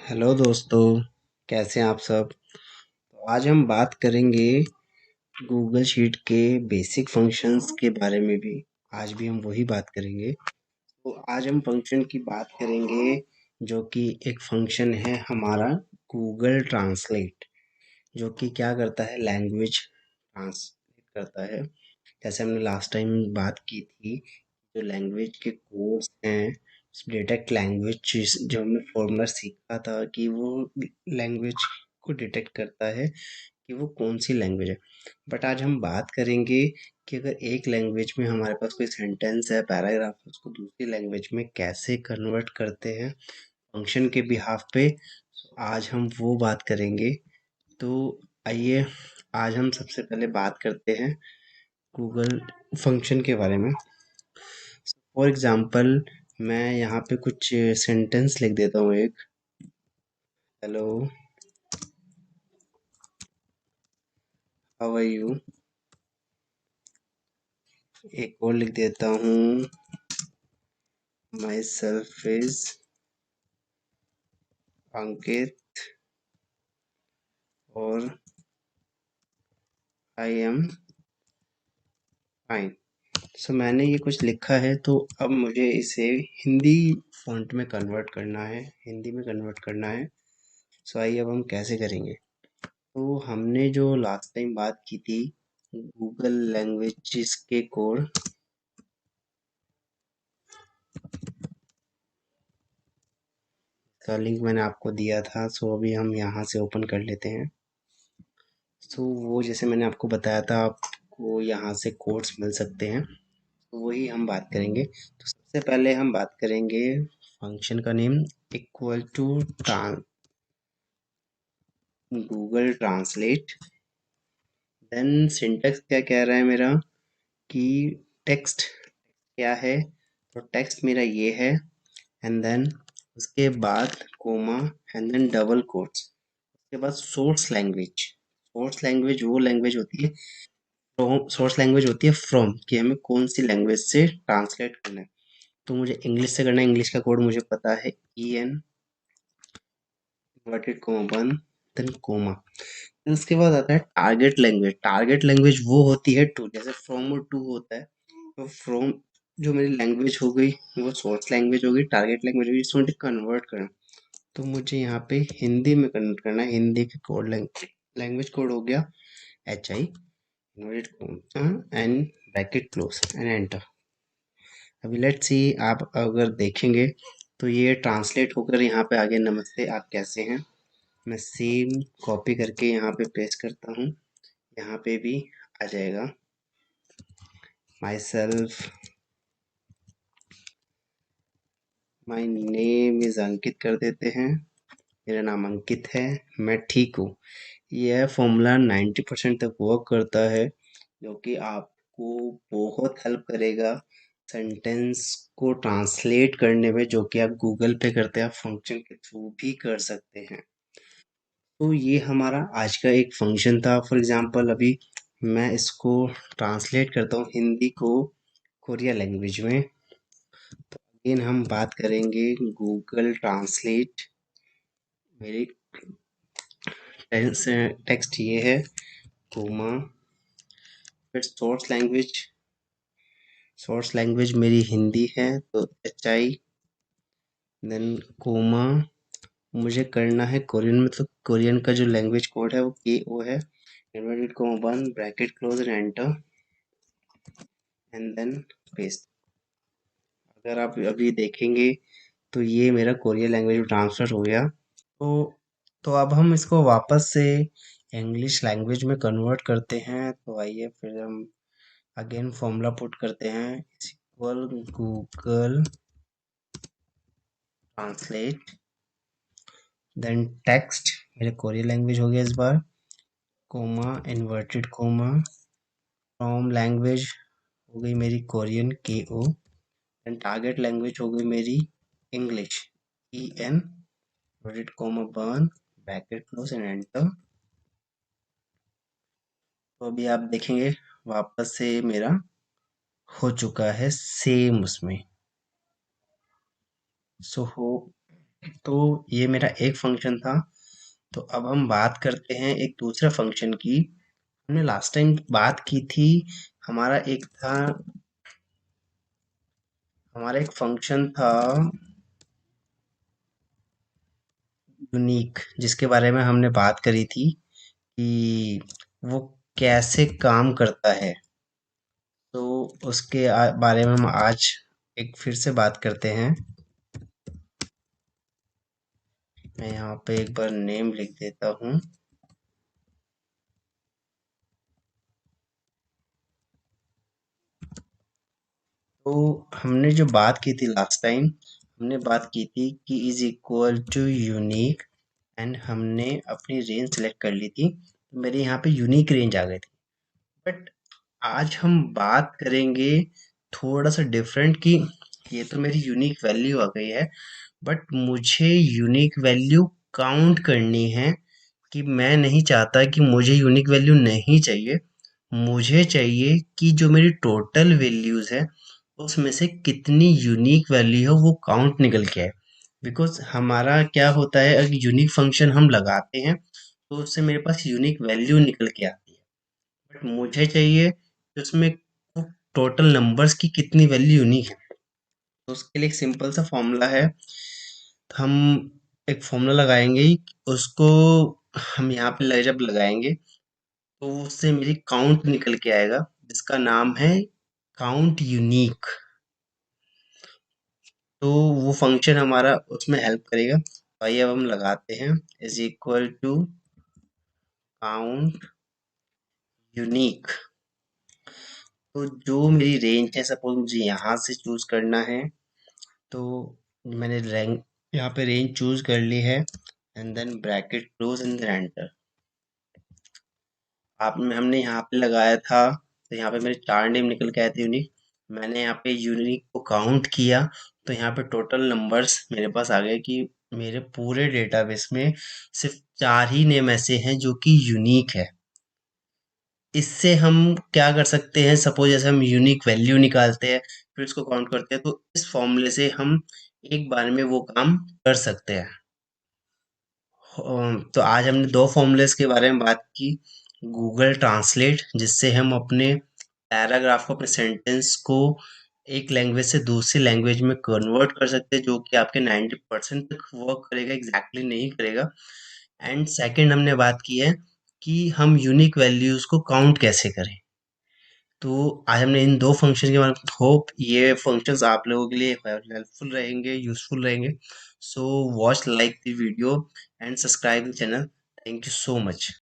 Hello दोस्तों, कैसे हैं आप सब। तो आज हम बात करेंगे गूगल शीट के बेसिक फंक्शंस के बारे में भी। आज भी हम वही बात करेंगे। तो आज हम फंक्शन की बात करेंगे जो कि एक फंक्शन है हमारा गूगल ट्रांसलेट, जो कि क्या करता है, लैंग्वेज ट्रांसलेट करता है। जैसे हमने लास्ट टाइम बात की थी, जो लैंग्वेज के कोड्स हैं, डिटेक्ट लैंग्वेज, जो हमने फॉर्मूला सीखा था कि वो लैंग्वेज को डिटेक्ट करता है कि वो कौन सी लैंग्वेज है। बट आज हम बात करेंगे कि अगर एक लैंग्वेज में हमारे पास कोई सेंटेंस है, पैराग्राफ है, उसको दूसरी लैंग्वेज में कैसे कन्वर्ट करते हैं फंक्शन के बिहाफ पे। आज हम वो बात करेंगे। तो आइए, आज हम सबसे पहले बात करते हैं गूगल फंक्शन के बारे में। फॉर एग्जांपल, मैं यहाँ पे कुछ सेंटेंस लिख देता हूँ। एक, हेलो, हाउ आर यू। एक और लिख देता हूँ, माई सेल्फ इज अंकित और आई एम फाइन। सो मैंने ये कुछ लिखा है, तो अब मुझे इसे हिंदी फॉन्ट में कन्वर्ट करना है, हिंदी में कन्वर्ट करना है। सो आइए, अब हम कैसे करेंगे। तो हमने जो लास्ट टाइम बात की थी गूगल लैंग्वेजेस के कोड का लिंक मैंने आपको दिया था। सो अभी हम यहाँ से ओपन कर लेते हैं। सो वो जैसे मैंने आपको बताया था, आपको यहाँ से कोड्स मिल सकते हैं, तो वही हम बात करेंगे। तो सबसे पहले हम बात करेंगे फंक्शन का name, equal to Google translate. Then syntax क्या कह रहा है मेरा कि टेक्स्ट क्या है, तो टेक्स्ट मेरा ये है। एंड देन उसके बाद comma, and then double quotes. उसके बाद सोर्स लैंग्वेज। सोर्स लैंग्वेज वो लैंग्वेज होती है, सोर्स लैंग्वेज होती है फ्रॉम, कि हमें कौन सी लैंग्वेज से ट्रांसलेट करना है। तो मुझे इंग्लिश से करना है, इंग्लिश का कोड मुझे पता है, E N inverted comma one, then comma. उसके बाद आता है टारगेट लैंग्वेज। टारगेट लैंग्वेज वो होती है टू, जैसे फ्रॉम और टू होता है। तो फ्रॉम जो मेरी लैंग्वेज हो गई वो सोर्स लैंग्वेज होगी, टारगेट लैंग्वेज होगी, इसमें मुझे कन्वर्ट करना। तो मुझे यहाँ पे हिंदी में कन्वर्ट करना है। हिंदी के कोड लैंग्वेज कोड हो गया H I inverted and bracket close and enter. अभी लेट्स सी, आप अगर देखेंगे तो ये ट्रांसलेट होकर यहाँ पे आ गया, नमस्ते आप कैसे हैं। मैं सेम कॉपी करके यहाँ पे पेस्ट करता हूँ, यहाँ पे भी आ जाएगा। Myself, my name is Ankit कर देते हैं। मेरा नाम अंकित है, मैं ठीक हूँ। यह फॉर्मूला 90% तक वर्क करता है, जो कि आपको बहुत हेल्प करेगा सेंटेंस को ट्रांसलेट करने में, जो कि आप गूगल पे करते हैं, आप फंक्शन के थ्रू भी कर सकते हैं। तो ये हमारा आज का एक फंक्शन था। फॉर एग्जांपल, अभी मैं इसको ट्रांसलेट करता हूँ हिंदी को कोरिया लैंग्वेज में। तो अगेन हम बात करेंगे गूगल ट्रांसलेट। मेरी टेक्स्ट ये है, कोमा, फिर सोर्स लैंग्वेज मेरी हिंदी है, तो एच आई, देन कोमा। मुझे करना है कोरियन में, तो कोरियन का जो लैंग्वेज कोड है वो के ओ है, inverted comma one, bracket close and enter, and then paste. अगर आप अभी देखेंगे तो ये मेरा कोरियन लैंग्वेज में ट्रांसफर हो गया। तो तो अब हम इसको वापस से इंग्लिश लैंग्वेज में कन्वर्ट करते हैं। तो आइए फिर हम अगेन फॉर्मूला पुट करते हैं, equal Google translate, then text मेरे कोरियन लैंग्वेज हो गया इस बार, comma, inverted comma, from language हो गई मेरी कोरियन के ओ, देन टारगेट लैंग्वेज हो गई मेरी English, E N, inverted comma burn, bracket close and enter. तो अभी आप देखेंगे वापस से मेरा हो चुका है सेम उसमें। सो हो तो ये मेरा एक फंक्शन था। तो अब हम बात करते हैं एक दूसरे फंक्शन की। हमने लास्ट टाइम बात की थी, हमारा एक था, हमारा एक फंक्शन था यूनिक, जिसके बारे में हमने बात करी थी कि वो कैसे काम करता है। तो उसके बारे में हम आज एक फिर से बात करते हैं। मैं यहाँ पे एक बार नेम लिख देता हूँ। तो हमने जो बात की थी लास्ट टाइम, हमने बात की थी कि is equal to unique, and हमने अपनी रेंज सेलेक्ट कर ली थी। तो मेरे यहाँ पे यूनिक रेंज आ गई थी। बट आज हम बात करेंगे थोड़ा सा डिफरेंट कि ये तो मेरी यूनिक वैल्यू आ गई है, बट मुझे यूनिक वैल्यू काउंट करनी है। कि मैं नहीं चाहता कि मुझे यूनिक वैल्यू नहीं चाहिए, मुझे चाहिए कि जो मेरी टोटल वैल्यूज है उसमें से कितनी यूनिक वैल्यू है वो काउंट निकल के आए। बिकॉज हमारा क्या होता है, अगर यूनिक फंक्शन हम लगाते हैं तो उससे मेरे पास यूनिक वैल्यू निकल के आती है। बट मुझे चाहिए कि उसमें टोटल नंबर्स की कितनी वैल्यू यूनिक है। तो उसके लिए एक सिंपल सा फॉर्मूला है। तो हम एक फॉर्मूला लगाएंगे, उसको हम यहाँ पे जब लगाएंगे तो उससे मेरी काउंट निकल के आएगा, जिसका नाम है काउंट यूनिक। तो वो फंक्शन हमारा उसमें हेल्प करेगा। तो आइए अब हम लगाते हैं, is equal to count unique. तो जो मेरी रेंज है, सपोज मुझे यहाँ से चूज करना है, तो मैंने रैंक यहाँ पे रेंज चूज कर ली है, and then bracket close and then enter. आप हमने यहाँ पे लगाया था, तो यहाँ पे मेरे 4 नेम निकल के आए थे यूनिक। मैंने यहाँ पे यूनिक को काउंट किया, तो यहाँ पे टोटल नंबर्स मेरे पास आ गए कि मेरे पूरे डेटाबेस में सिर्फ 4 ही नेम ऐसे हैं जो कि यूनिक है। इससे हम क्या कर सकते हैं, सपोज जैसे हम यूनिक वैल्यू निकालते हैं फिर उसको काउंट करते हैं, तो इस फॉर्मूले से हम एक बार में वो काम कर सकते हैं। तो आज हमने दो फॉर्मूलेस के बारे में बात की। गूगल ट्रांसलेट, जिससे हम अपने पैराग्राफ को, अपने सेंटेंस को एक लैंग्वेज से दूसरी लैंग्वेज में कन्वर्ट कर सकते हैं, जो कि आपके 90% तक वर्क करेगा, एग्जैक्टली नहीं करेगा। एंड सेकंड हमने बात की है कि हम यूनिक वैल्यूज को काउंट कैसे करें। तो आज हमने इन दो फंक्शन के बारे में, होप ये फंक्शंस आप लोगों के लिए हेल्पफुल रहेंगे, यूजफुल रहेंगे। So watch like the video and subscribe the channel. Thank you so much.